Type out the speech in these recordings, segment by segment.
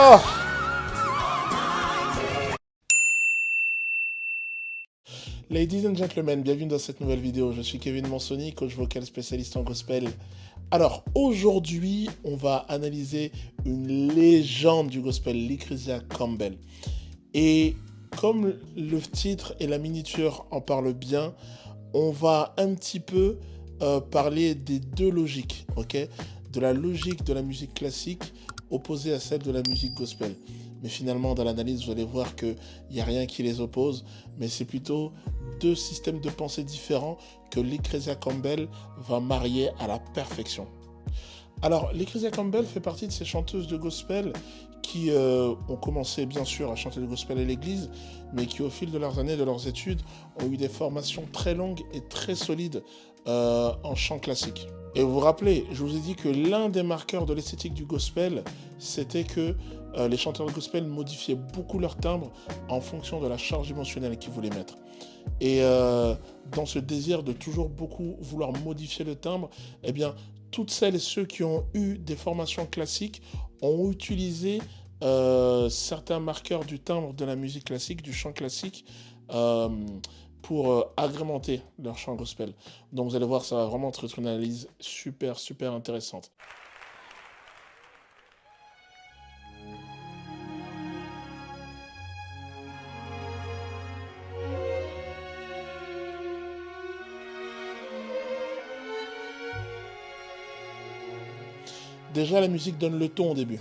Ah! Ladies and gentlemen, bienvenue dans cette nouvelle vidéo. Je suis Kevin Monsoni, coach vocal spécialiste en gospel. Alors, aujourd'hui, on va analyser une légende du gospel, Lucrezia Campbell. Et comme le titre et la miniature en parlent bien, on va un petit peu parler des deux logiques, ok? De la logique de la musique classique opposée à celle de la musique gospel. Mais finalement, dans l'analyse, vous allez voir qu'il n'y a rien qui les oppose, mais c'est plutôt deux systèmes de pensée différents que Lucrezia Campbell va marier à la perfection. Alors, Lucrezia Campbell fait partie de ces chanteuses de gospel qui ont commencé bien sûr à chanter le gospel à l'église, mais qui au fil de leurs années, de leurs études, ont eu des formations très longues et très solides en chant classique. Et vous vous rappelez, je vous ai dit que l'un des marqueurs de l'esthétique du gospel, c'était que les chanteurs de gospel modifiaient beaucoup leur timbre en fonction de la charge émotionnelle qu'ils voulaient mettre. Et dans ce désir de toujours beaucoup vouloir modifier le timbre, eh bien, toutes celles et ceux qui ont eu des formations classiques ont utilisé certains marqueurs du timbre de la musique classique, du chant classique, pour agrémenter leur chant gospel. Donc vous allez voir, ça va vraiment être une analyse super intéressante. Déjà, la musique donne le ton au début.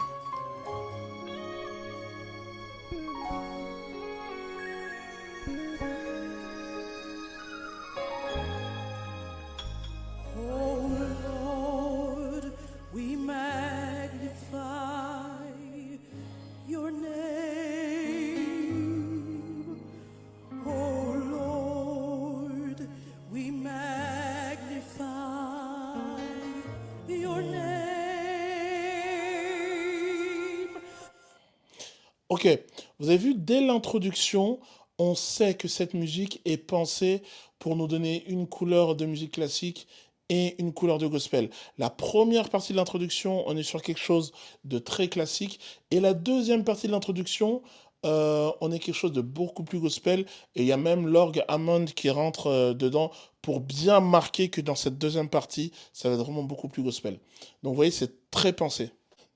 Ok, vous avez vu, dès l'introduction, on sait que cette musique est pensée pour nous donner une couleur de musique classique et une couleur de gospel. La première partie de l'introduction, on est sur quelque chose de très classique. Et la deuxième partie de l'introduction, on est quelque chose de beaucoup plus gospel. Et il y a même l'orgue Hammond qui rentre dedans pour bien marquer que dans cette deuxième partie, ça va être vraiment beaucoup plus gospel. Donc vous voyez, c'est très pensé.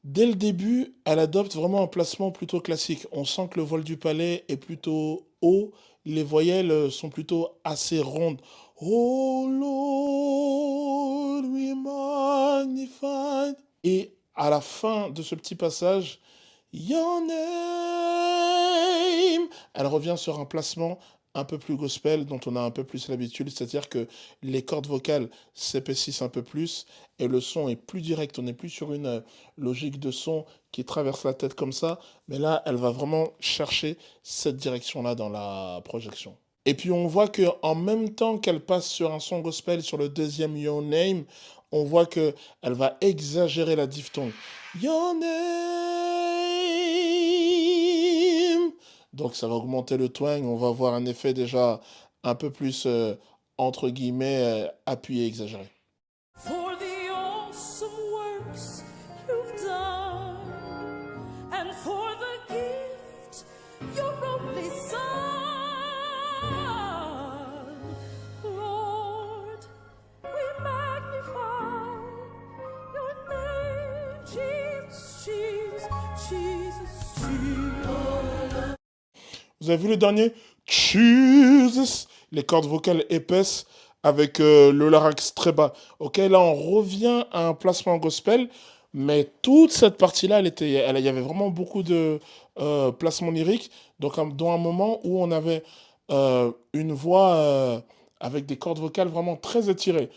Dès le début, elle adopte vraiment un placement plutôt classique. On sent que le voile du palais est plutôt haut, les voyelles sont plutôt assez rondes. Oh Lord, we magnify. Et à la fin de ce petit passage, Your name, elle revient sur un placement un peu plus gospel dont on a un peu plus l'habitude, c'est-à-dire que les cordes vocales s'épaississent un peu plus et le son est plus direct. On n'est plus sur une logique de son qui traverse la tête comme ça, mais là, elle va vraiment chercher cette direction-là dans la projection. Et puis on voit que en même temps qu'elle passe sur un son gospel sur le deuxième Your Name, on voit que elle va exagérer la diphtongue. Your name. Donc ça va augmenter le twang, on va avoir un effet déjà un peu plus entre guillemets appuyé, exagéré. For the awesome works you've done, and for the gift your only Son, Lord, we magnify your name, Jesus, Jesus, Jesus, Jesus. Vous avez vu le dernier? Jesus. Les cordes vocales épaisses avec le larynx très bas. Ok, là on revient à un placement gospel, mais toute cette partie-là, il y avait vraiment beaucoup de placements lyriques, donc dans un moment où on avait une voix avec des cordes vocales vraiment très étirées.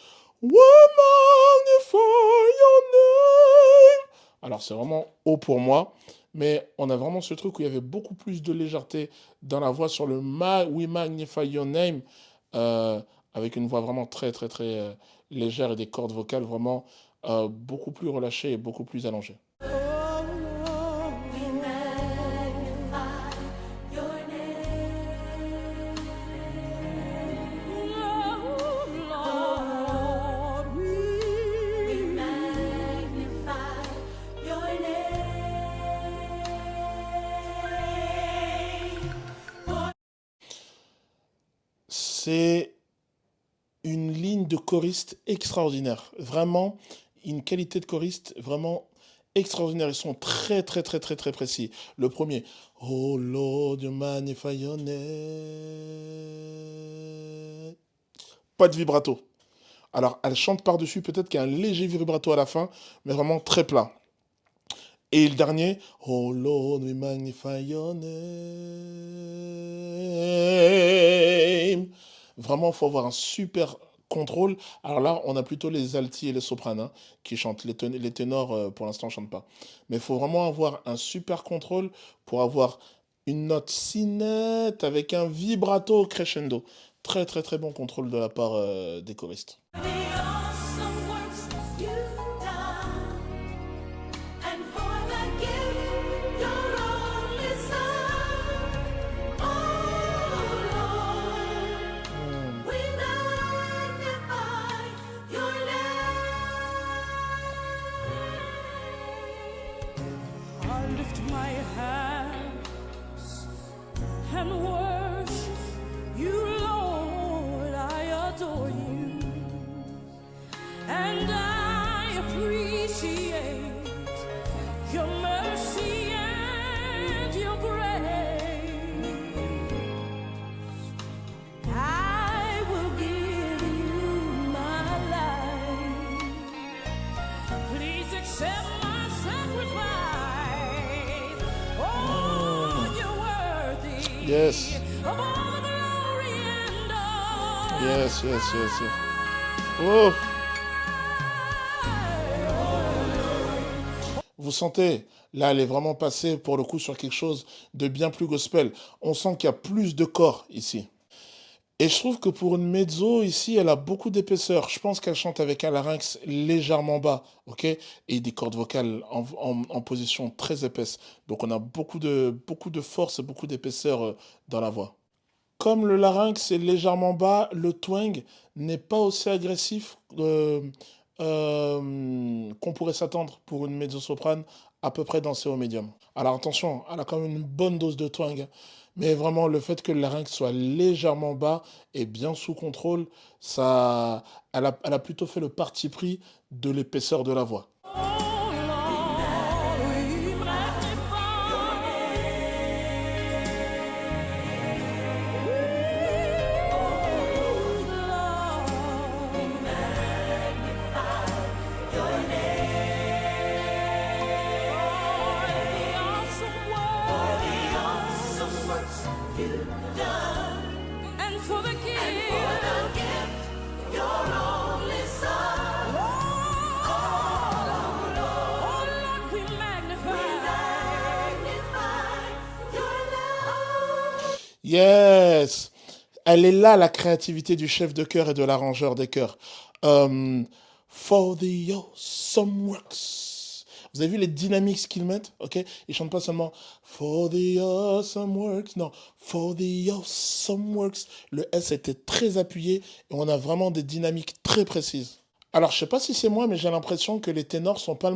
We magnify your name. Alors c'est vraiment haut pour moi, mais on a vraiment ce truc où il y avait beaucoup plus de légèreté dans la voix sur le We magnify your name. Avec une voix vraiment très légère et des cordes vocales vraiment beaucoup plus relâchées et beaucoup plus allongées. C'est une ligne de choriste extraordinaire. Vraiment, une qualité de choriste vraiment extraordinaire. Ils sont très, très, très, très, très précis. Le premier, Oh Lord, you magnify your name. Pas de vibrato. Alors, elle chante par-dessus, peut-être qu'il y a un léger vibrato à la fin, mais vraiment très plat. Et le dernier, Oh Lord, we magnify your name. Vraiment, il faut avoir un super contrôle. Alors là, on a plutôt les altis et les sopranes hein, qui chantent. Les ténors, pour l'instant, ne chantent pas. Mais il faut vraiment avoir un super contrôle pour avoir une note si nette avec un vibrato crescendo. Très, très, très bon contrôle de la part des choristes. The awesome works you've done, and for the gift your only Son. Oh Lord, we magnify your name. I lift my hands and worship you, Lord. I adore you, and I appreciate your mercy and your grace. I will give you my life. Please accept my sacrifice. Oh, you're worthy Yes. of all the glory and all. Yes, yes, yes, yes. Oh, vous sentez, là, elle est vraiment passée pour le coup sur quelque chose de bien plus gospel. On sent qu'il y a plus de corps ici. Et je trouve que pour une mezzo, ici, elle a beaucoup d'épaisseur. Je pense qu'elle chante avec un larynx légèrement bas, ok? Et des cordes vocales en position très épaisse. Donc on a beaucoup de force et beaucoup d'épaisseur dans la voix. Comme le larynx est légèrement bas, le twang n'est pas aussi agressif qu'on pourrait s'attendre pour une mezzo-soprane à peu près dans au médium. Alors attention, elle a quand même une bonne dose de twang, mais vraiment le fait que le larynx soit légèrement bas et bien sous contrôle, ça, elle a plutôt fait le parti pris de l'épaisseur de la voix. Oh Lord, we magnify your and for the gift your only Son. Oh Lord, we magnify your love. Yes! Elle est là, la créativité du chef de chœur et de l'arrangeur des chœurs. For the awesome works. Vous avez vu les dynamiques qu'ils mettent, ok? Ils chantent pas seulement For the awesome works, non, For the awesome works. Le S était très appuyé et on a vraiment des dynamiques très précises. Alors, je sais pas si c'est moi, mais j'ai l'impression que les ténors sont pas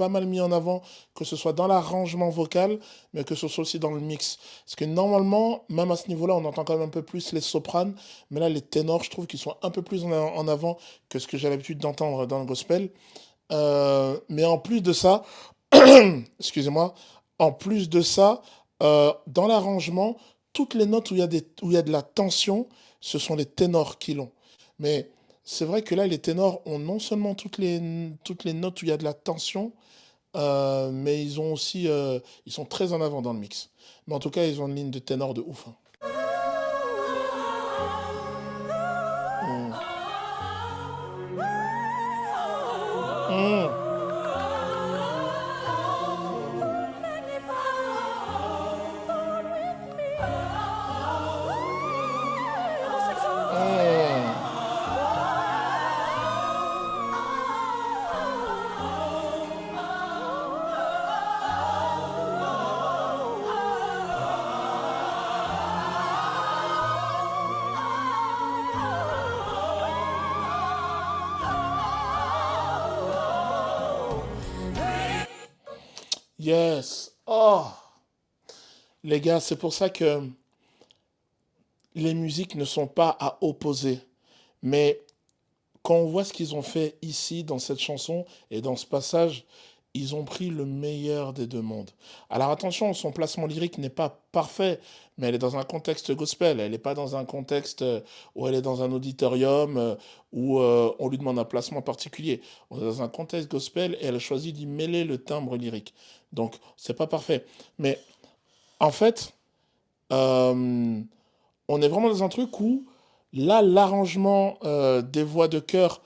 mal mis en avant, que ce soit dans l'arrangement vocal, mais que ce soit aussi dans le mix. Parce que normalement, même à ce niveau-là, on entend quand même un peu plus les sopranes, mais là, les ténors, je trouve qu'ils sont un peu plus en avant que ce que j'ai l'habitude d'entendre dans le gospel. Mais en plus de ça, excusez-moi, en plus de ça, dans l'arrangement, toutes les notes où il y a de la tension, ce sont les ténors qui l'ont. Mais c'est vrai que là, les ténors ont non seulement toutes les notes où il y a de la tension, mais ils ont aussi, ils sont très en avant dans le mix. Mais en tout cas, ils ont une ligne de ténor de ouf. Hein. Mm. Mm. Mm. Yes. Oh, les gars, c'est pour ça que les musiques ne sont pas à opposer. Mais quand on voit ce qu'ils ont fait ici, dans cette chanson et dans ce passage, ils ont pris le meilleur des deux mondes. Alors attention, son placement lyrique n'est pas parfait, mais elle est dans un contexte gospel. Elle n'est pas dans un contexte où elle est dans un auditorium, où on lui demande un placement particulier. On est dans un contexte gospel et elle a choisi d'y mêler le timbre lyrique. Donc, c'est pas parfait. Mais en fait, euh, on est vraiment dans un truc où, là, l'arrangement des voix de chœur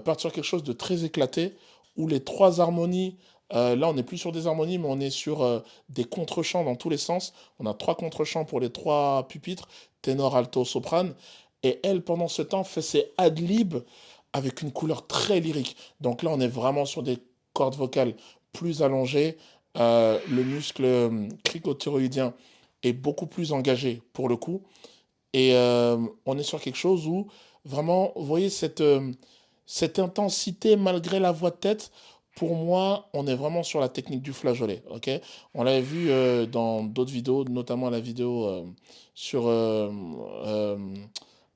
part sur quelque chose de très éclaté, où les trois harmonies, là, on n'est plus sur des harmonies, mais on est sur des contre-chants dans tous les sens. On a trois contre-chants pour les trois pupitres, ténor, alto, soprane. Et elle, pendant ce temps, fait ses ad-libs avec une couleur très lyrique. Donc là, on est vraiment sur des cordes vocales plus allongées. Le muscle cricothyroïdien est beaucoup plus engagé pour le coup. Et on est sur quelque chose où vraiment, vous voyez, cette intensité malgré la voix de tête, pour moi, on est vraiment sur la technique du flageolet. Ok, on l'avait vu dans d'autres vidéos, notamment la vidéo sur euh,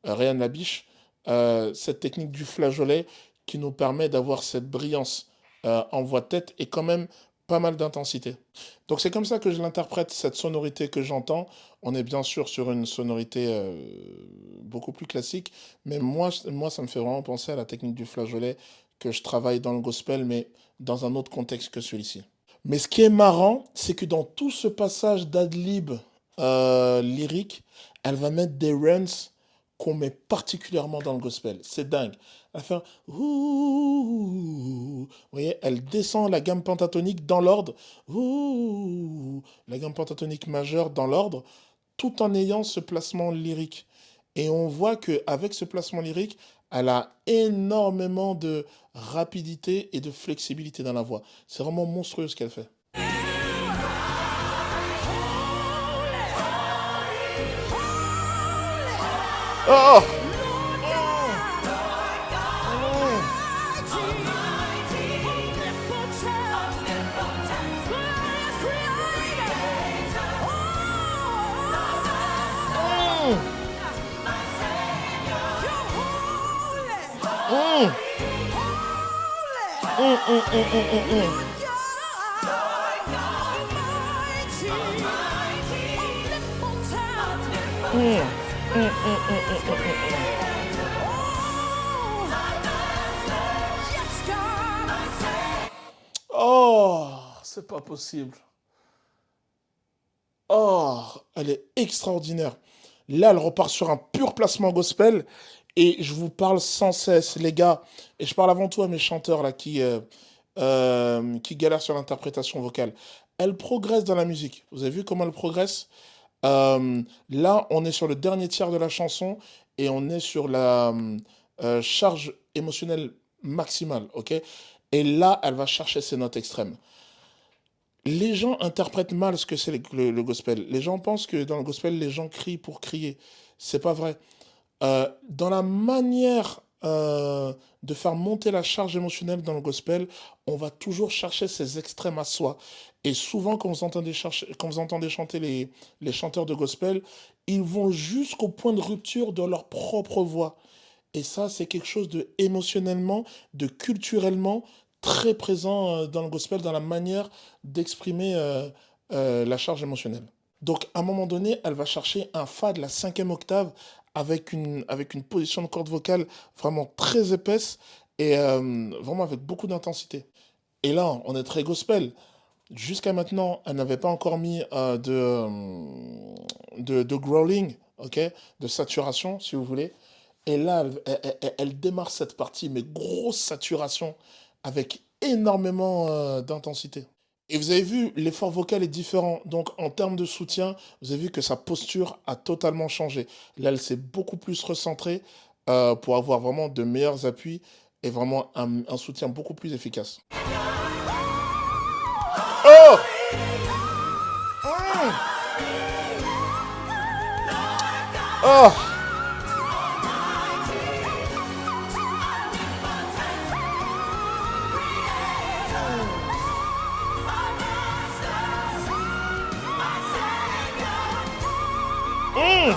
Ryan Labiche, cette technique du flageolet qui nous permet d'avoir cette brillance en voix de tête et quand même pas mal d'intensité. Donc c'est comme ça que je l'interprète, cette sonorité que j'entends. On est bien sûr sur une sonorité beaucoup plus classique, mais moi, ça me fait vraiment penser à la technique du flageolet que je travaille dans le gospel, mais dans un autre contexte que celui-ci. Mais ce qui est marrant, c'est que dans tout ce passage d'adlib lyrique, elle va mettre des runs qu'on met particulièrement dans le gospel. C'est dingue. Elle va faire ouh, vous voyez, elle descend la gamme pentatonique dans l'ordre, ouh, la gamme pentatonique majeure dans l'ordre, tout en ayant ce placement lyrique. Et on voit que avec ce placement lyrique, elle a énormément de rapidité et de flexibilité dans la voix. C'est vraiment monstrueux ce qu'elle fait. Oh! Mm. Mm, mm, mm, mm, mm, mm. Mm, mm, mm, mm, mm, mm, mm. Oh, c'est pas possible. Oh, elle est extraordinaire. Là, elle repart sur un pur placement gospel. Et je vous parle sans cesse, les gars. Et je parle avant tout à mes chanteurs là qui galèrent sur l'interprétation vocale. Elle progresse dans la musique. Vous avez vu comment elle progresse? Là, on est sur le dernier tiers de la chanson et on est sur la charge émotionnelle maximale, ok? Et là, elle va chercher ses notes extrêmes. Les gens interprètent mal ce que c'est le gospel. Les gens pensent que dans le gospel, les gens crient pour crier. C'est pas vrai. Dans la manière de faire monter la charge émotionnelle dans le gospel, on va toujours chercher ces extrêmes à soi. Et souvent, quand vous entendez chanter les chanteurs de gospel, ils vont jusqu'au point de rupture de leur propre voix. Et ça, c'est quelque chose de émotionnellement, de culturellement très présent dans le gospel, dans la manière d'exprimer la charge émotionnelle. Donc, à un moment donné, elle va chercher un fa de la cinquième octave avec une position de corde vocale vraiment très épaisse et vraiment avec beaucoup d'intensité. Et là, on est très gospel. Jusqu'à maintenant, elle n'avait pas encore mis de growling, ok, de saturation, si vous voulez. Et là, elle démarre cette partie, mais grosse saturation, avec énormément d'intensité. Et vous avez vu, l'effort vocal est différent. Donc, en termes de soutien, vous avez vu que sa posture a totalement changé. Là, elle s'est beaucoup plus recentrée pour avoir vraiment de meilleurs appuis et vraiment un soutien beaucoup plus efficace. Oh! Mm. Oh! Mm.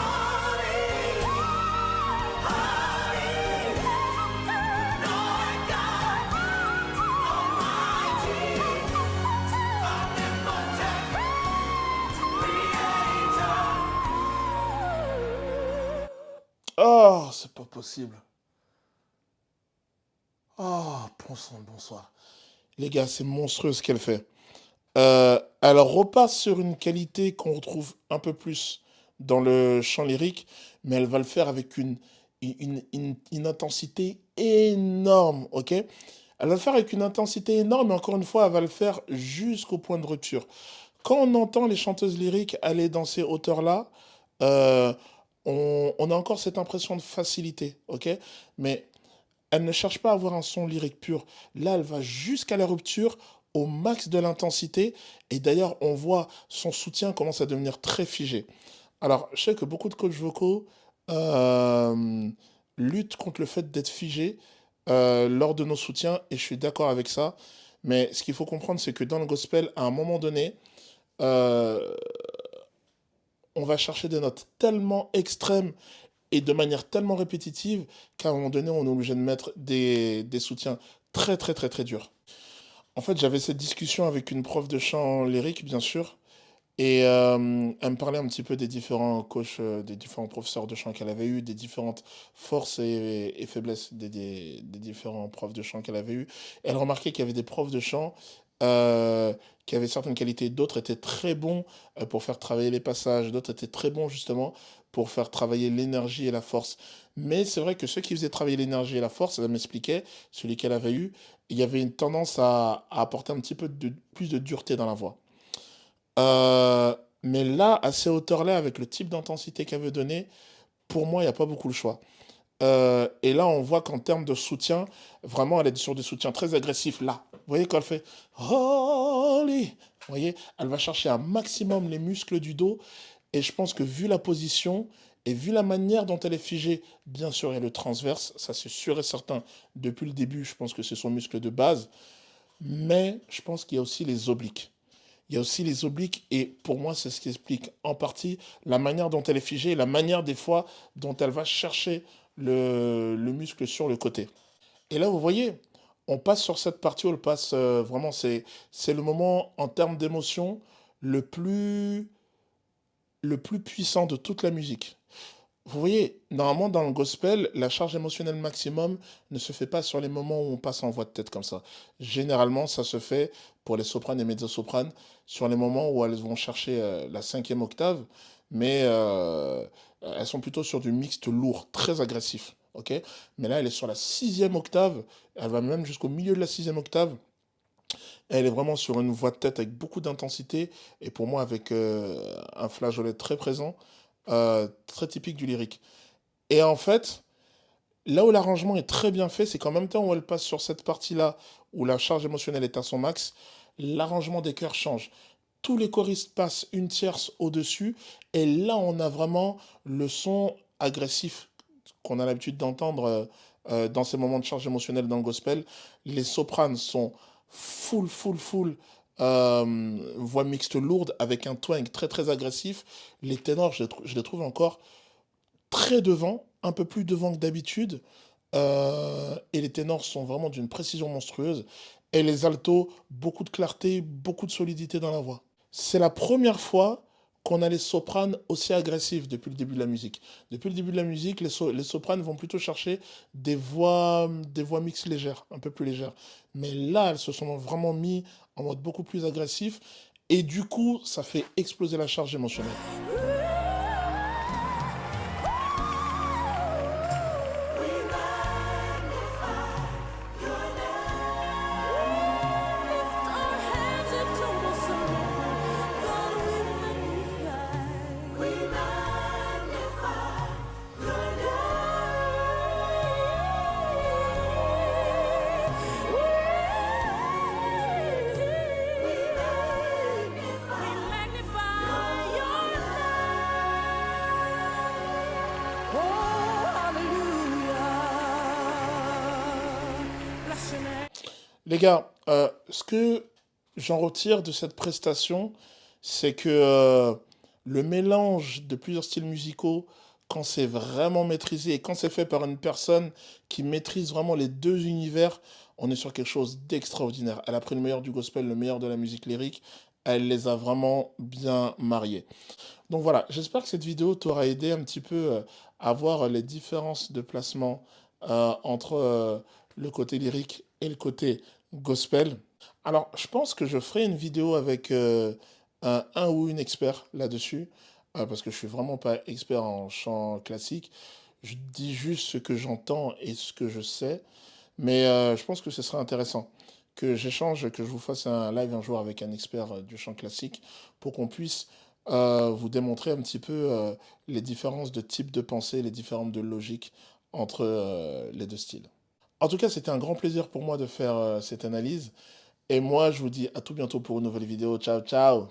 possible. Oh, bon sang, bonsoir. Les gars, c'est monstrueux ce qu'elle fait. Elle repasse sur une qualité qu'on retrouve un peu plus dans le chant lyrique, mais elle va le faire avec une intensité énorme, ok? Elle va le faire avec une intensité énorme, et encore une fois, elle va le faire jusqu'au point de rupture. Quand on entend les chanteuses lyriques aller dans ces hauteurs-là, euh, on a encore cette impression de facilité, ok? Mais elle ne cherche pas à avoir un son lyrique pur. Là, elle va jusqu'à la rupture, au max de l'intensité. Et d'ailleurs, on voit son soutien commence à devenir très figé. Alors, je sais que beaucoup de coachs vocaux euh, luttent contre le fait d'être figé lors de nos soutiens, et je suis d'accord avec ça. Mais ce qu'il faut comprendre, c'est que dans le gospel, à un moment donné, euh, on va chercher des notes tellement extrêmes et de manière tellement répétitive qu'à un moment donné, on est obligé de mettre des soutiens très très très très durs. En fait, j'avais cette discussion avec une prof de chant lyrique, bien sûr, et elle me parlait un petit peu des différents coachs, des différents professeurs de chant qu'elle avait eu, des différentes forces et faiblesses des différents profs de chant qu'elle avait eu. Elle remarquait qu'il y avait des profs de chant euh, qui avaient certaines qualités, d'autres étaient très bons pour faire travailler les passages, d'autres étaient très bons justement pour faire travailler l'énergie et la force. Mais c'est vrai que ceux qui faisaient travailler l'énergie et la force, elle m'expliquait, celui qu'elle avait eu, il y avait une tendance à apporter un petit peu plus de dureté dans la voix. Mais là, à ces hauteurs-là, avec le type d'intensité qu'elle veut donner, pour moi, il n'y a pas beaucoup le choix. Et là, on voit qu'en termes de soutien, vraiment, elle est sur des soutiens très agressifs. Là, vous voyez, quand elle fait Holy, vous voyez, elle va chercher un maximum les muscles du dos. Et je pense que vu la position et vu la manière dont elle est figée, bien sûr, il y a le transverse, ça c'est sûr et certain. Depuis le début, je pense que c'est son muscle de base. Mais je pense qu'il y a aussi les obliques. Il y a aussi les obliques, et pour moi, c'est ce qui explique en partie la manière dont elle est figée, la manière des fois dont elle va chercher le muscle sur le côté. Et là, vous voyez, on passe sur cette partie où elle passe vraiment, c'est le moment en termes d'émotion le le plus puissant de toute la musique. Vous voyez, normalement dans le gospel, la charge émotionnelle maximum ne se fait pas sur les moments où on passe en voix de tête comme ça. Généralement, ça se fait pour les sopranes et mezzo-sopranes sur les moments où elles vont chercher la cinquième octave, mais elles sont plutôt sur du mixte lourd, très agressif. Ok. Mais là, elle est sur la sixième octave, elle va même jusqu'au milieu de la sixième octave. Elle est vraiment sur une voix de tête avec beaucoup d'intensité et pour moi avec un flageolet très présent, très typique du lyrique. Et en fait, là où l'arrangement est très bien fait, c'est qu'en même temps où elle passe sur cette partie-là, où la charge émotionnelle est à son max, l'arrangement des chœurs change. Tous les choristes passent une tierce au-dessus, et là on a vraiment le son agressif qu'on a l'habitude d'entendre dans ces moments de charge émotionnelle dans le gospel. Les sopranes sont full, voix mixte lourde avec un twang très très agressif. Les ténors, je les trouve encore très devant, un peu plus devant que d'habitude. Et les ténors sont vraiment d'une précision monstrueuse. Et les altos, beaucoup de clarté, beaucoup de solidité dans la voix. C'est la première fois qu'on a les sopranes aussi agressifs depuis le début de la musique. Depuis le début de la musique, les sopranes vont plutôt chercher des voix mixtes légères, un peu plus légères. Mais là, elles se sont vraiment mis en mode beaucoup plus agressif. Et du coup, ça fait exploser la charge émotionnelle. Lift our hands into the sun. God, we magnify your name. We magnify your name. Oh, hallelujah. Bless your name. Les gars, ce que j'en retire de cette prestation, c'est que le mélange de plusieurs styles musicaux, quand c'est vraiment maîtrisé et quand c'est fait par une personne qui maîtrise vraiment les deux univers, on est sur quelque chose d'extraordinaire. Elle a pris le meilleur du gospel, le meilleur de la musique lyrique, elle les a vraiment bien mariés. Donc voilà, j'espère que cette vidéo t'aura aidé un petit peu à voir les différences de placement entre le côté lyrique et le côté gospel. Alors, je pense que je ferai une vidéo avec un ou une expert là-dessus, parce que je suis vraiment pas expert en chant classique. Je dis juste ce que j'entends et ce que je sais, mais je pense que ce serait intéressant que j'échange, que je vous fasse un live un jour avec un expert du chant classique pour qu'on puisse vous démontrer un petit peu les différences de type de pensée, les différences de logique entre les deux styles. En tout cas, c'était un grand plaisir pour moi de faire cette analyse. Et moi, je vous dis à tout bientôt pour une nouvelle vidéo. Ciao, ciao!